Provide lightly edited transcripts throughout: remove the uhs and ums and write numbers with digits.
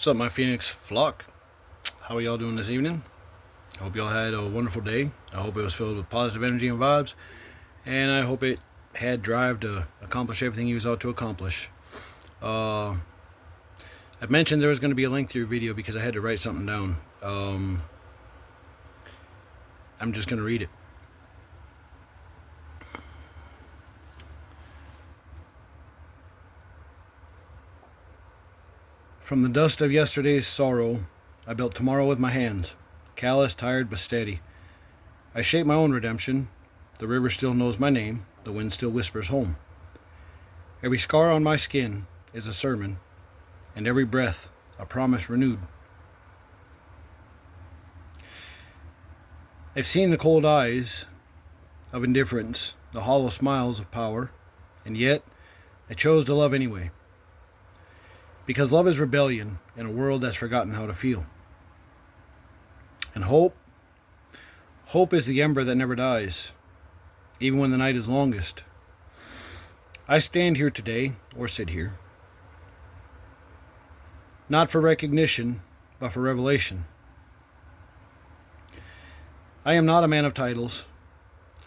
What's up, my Phoenix flock? How are y'all doing this evening? I hope y'all had a wonderful day. I hope it was filled with positive energy and vibes, and I hope it had drive to accomplish everything you was out to accomplish. I mentioned there was going to be a lengthier video because I had to write something down. I'm just going to read it. From the dust of yesterday's sorrow, I built tomorrow with my hands, callous, tired, but steady. I shape my own redemption. The river still knows my name. The wind still whispers home. Every scar on my skin is a sermon, and every breath a promise renewed. I've seen the cold eyes of indifference, the hollow smiles of power, and yet I chose to love anyway. Because love is rebellion in a world that's forgotten how to feel. And hope is the ember that never dies, even when the night is longest. I stand here today, or sit here, not for recognition, but for revelation. I am not a man of titles.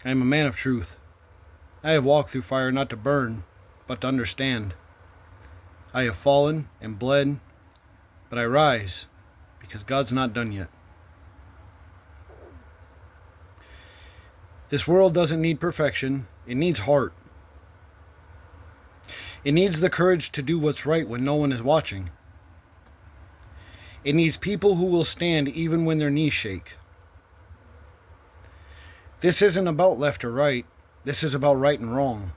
I am a man of truth. I have walked through fire not to burn, but to understand. I have fallen and bled, but I rise because God's not done yet. This world doesn't need perfection. It needs heart. It needs the courage to do what's right when no one is watching. It needs people who will stand even when their knees shake. This isn't about left or right. This is about right and wrong.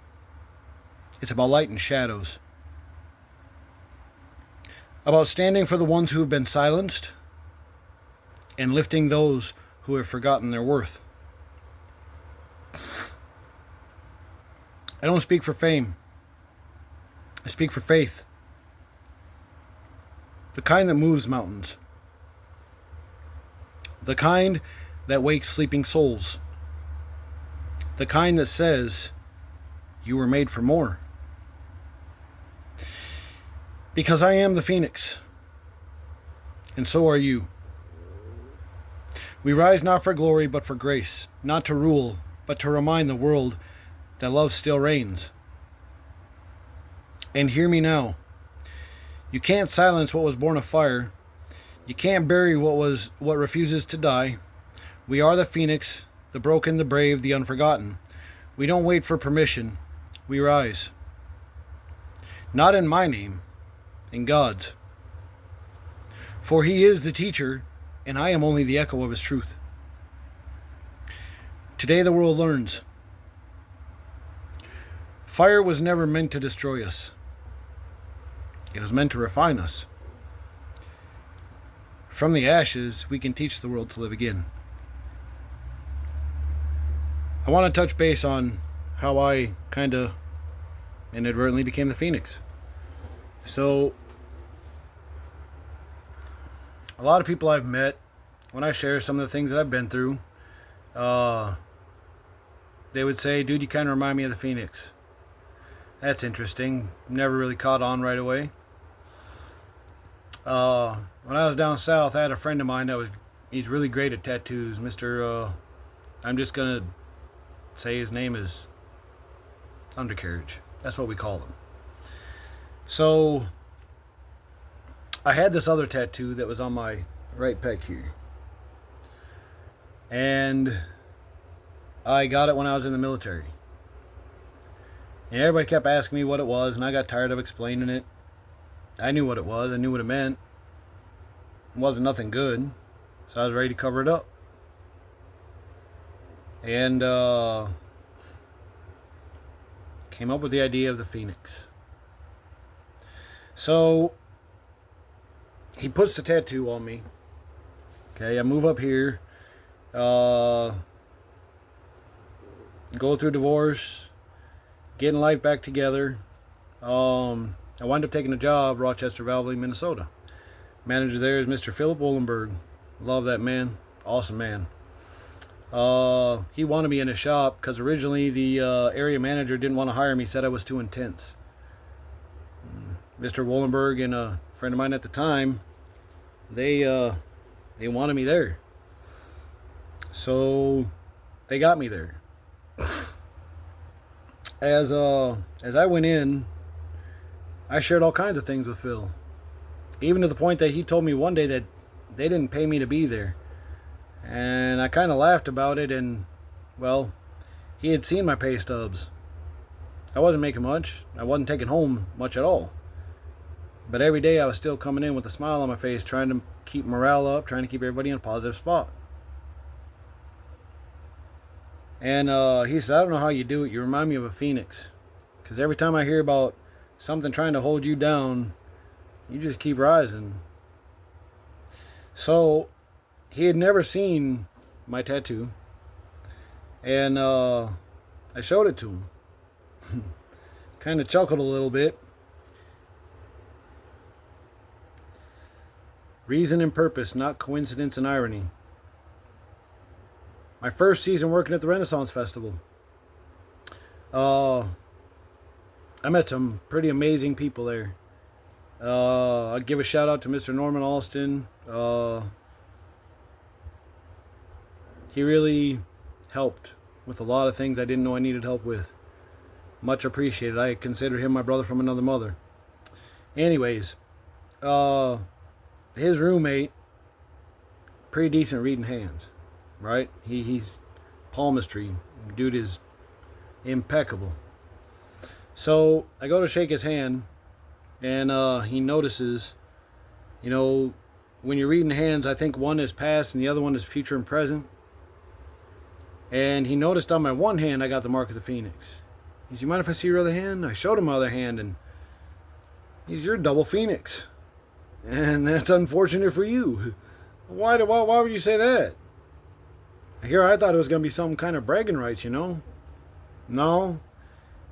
It's about light and shadows. About standing for the ones who have been silenced and lifting those who have forgotten their worth. I don't speak for fame. I speak for faith. The kind that moves mountains. The kind that wakes sleeping souls. The kind that says, you were made for more. Because I am the Phoenix, and so are you. We rise not for glory, but for grace, not to rule, but to remind the world that love still reigns. And hear me now. You can't silence what was born of fire. You can't bury what refuses to die. We are the Phoenix, the broken, the brave, the unforgotten. We don't wait for permission. We rise. Not in my name, in God's. For He is the teacher, and I am only the echo of His truth. Today the world learns. Fire was never meant to destroy us. It was meant to refine us. From the ashes, we can teach the world to live again. I want to touch base on how I kind of inadvertently became the Phoenix. So, a lot of people I've met, when I share some of the things that I've been through, they would say, dude, you kind of remind me of the Phoenix. That's interesting. Never really caught on right away. When I was down south, I had a friend of mine he's really great at tattoos. I'm just going to say his name is Undercarriage. That's what we call him. So, I had this other tattoo that was on my right pec here. And I got it when I was in the military. And everybody kept asking me what it was, and I got tired of explaining it. I knew what it was. I knew what it meant. It wasn't nothing good. So I was ready to cover it up. And came up with the idea of the Phoenix. So he puts the tattoo on me. Okay, I move up here. Go through divorce. Getting life back together. I wind up taking a job, Rochester Valley, Minnesota. Manager there is Mr. Philip Wollenberg. Love that man. Awesome man. He wanted me in his shop because originally the area manager didn't want to hire me, said I was too intense. Mr. Wollenberg and a friend of mine at the time They wanted me there. So they got me there. As I went in, I shared all kinds of things with Phil. Even to the point that he told me one day that they didn't pay me to be there. And I kind of laughed about it, and well, he had seen my pay stubs. I wasn't making much. I wasn't taking home much at all. But every day I was still coming in with a smile on my face, trying to keep morale up, trying to keep everybody in a positive spot. And he said, I don't know how you do it. You remind me of a phoenix. Because every time I hear about something trying to hold you down, you just keep rising. So he had never seen my tattoo. And I showed it to him. Kind of chuckled a little bit. Reason and purpose, not coincidence and irony. My first season working at the Renaissance Festival. I met some pretty amazing people there. I'd give a shout out to Mr. Norman Alston. He really helped with a lot of things I didn't know I needed help with. Much appreciated. I consider him my brother from another mother. Anyways, his roommate, pretty decent reading hands, right? He's palmistry. Dude is impeccable. So I go to shake his hand, and he notices, when you're reading hands, I think one is past and the other one is future and present. And he noticed on my one hand I got the mark of the phoenix. He said, you mind if I see your other hand? I showed him my other hand, and you're a double phoenix. And that's unfortunate for you. Why would you say that? Here I thought it was going to be some kind of bragging rights, No.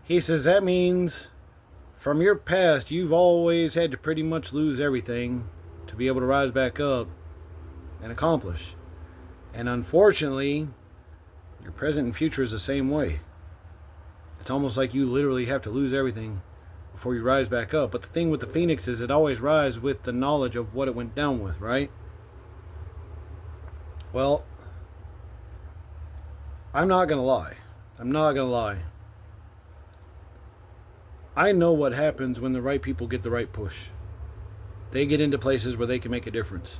He says, that means from your past, you've always had to pretty much lose everything to be able to rise back up and accomplish. And unfortunately, your present and future is the same way. It's almost like you literally have to lose everything before you rise back up. But the thing with the phoenix is it always rises with the knowledge of what it went down with, right? Well, I'm not going to lie. I know what happens when the right people get the right push. They get into places where they can make a difference.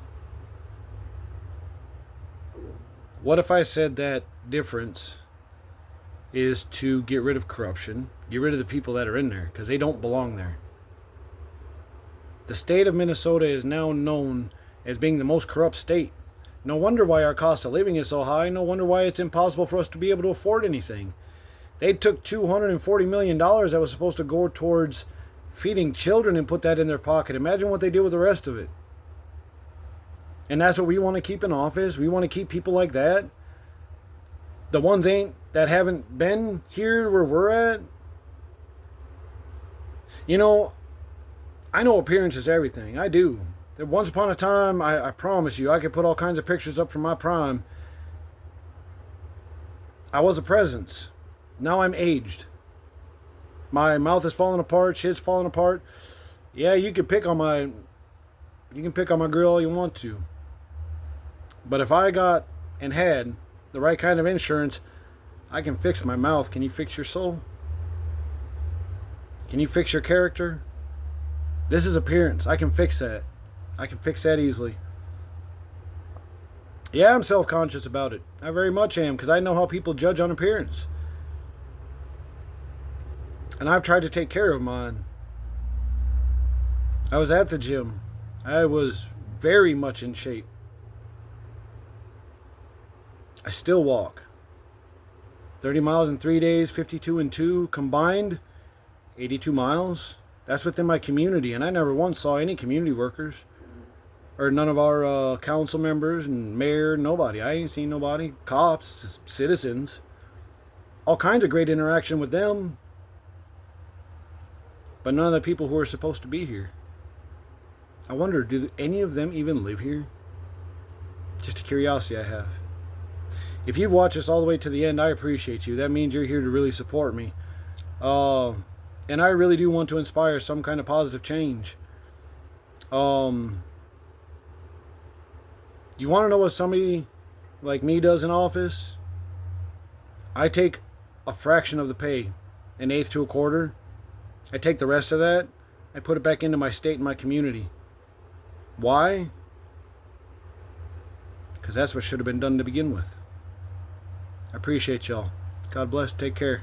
What if I said that difference is to get rid of corruption, get rid of the people that are in there, because they don't belong there. The state of Minnesota is now known as being the most corrupt state. No wonder why our cost of living is so high. No wonder why it's impossible for us to be able to afford anything. They took $240 million that was supposed to go towards feeding children and put that in their pocket. Imagine what they did with the rest of it. And that's what we want to keep in office. We want to keep people like that. The ones that haven't been here where we're at. I know appearance is everything. I do. Once upon a time, I promise you, I could put all kinds of pictures up from my prime. I was a presence. Now I'm aged. My mouth is falling apart. Shit's falling apart. Yeah, you can pick on my grill all you want to. But if I got and had the right kind of insurance, I can fix my mouth. Can you fix your soul? Can you fix your character? This is appearance. I can fix that. I can fix that easily. Yeah, I'm self-conscious about it. I very much am, because I know how people judge on appearance. And I've tried to take care of mine. I was at the gym. I was very much in shape. I still walk. 30 miles in 3 days, 52 in 2 combined, 82 miles. That's within my community, and I never once saw any community workers or none of our council members and mayor, nobody. I ain't seen nobody. Cops, citizens. All kinds of great interaction with them, but none of the people who are supposed to be here. I wonder, do any of them even live here? Just a curiosity I have. If you've watched us all the way to the end, I appreciate you. That means you're here to really support me. And I really do want to inspire some kind of positive change. You want to know what somebody like me does in office? I take a fraction of the pay, an eighth to a quarter. I take the rest of that, I put it back into my state and my community. Why? Because that's what should have been done to begin with. I appreciate y'all. God bless. Take care.